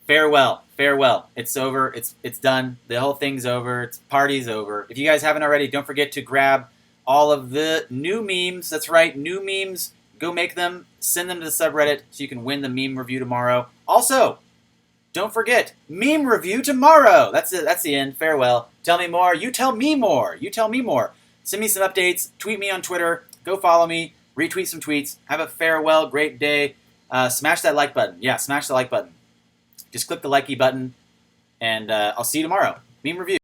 Farewell. Farewell. It's over. It's done. The whole thing's over. It's party's over. If you guys haven't already, don't forget to grab all of the new memes. That's right, new memes. Go make them. Send them to the subreddit so you can win the meme review tomorrow. Also, don't forget, meme review tomorrow. That's it. That's the end. Farewell. Tell me more. You tell me more. You tell me more. Send me some updates. Tweet me on Twitter. Go follow me. Retweet some tweets. Have a farewell. Great day. Smash that like button. Yeah, smash the like button. Just click the likey button, and I'll see you tomorrow. Meme review.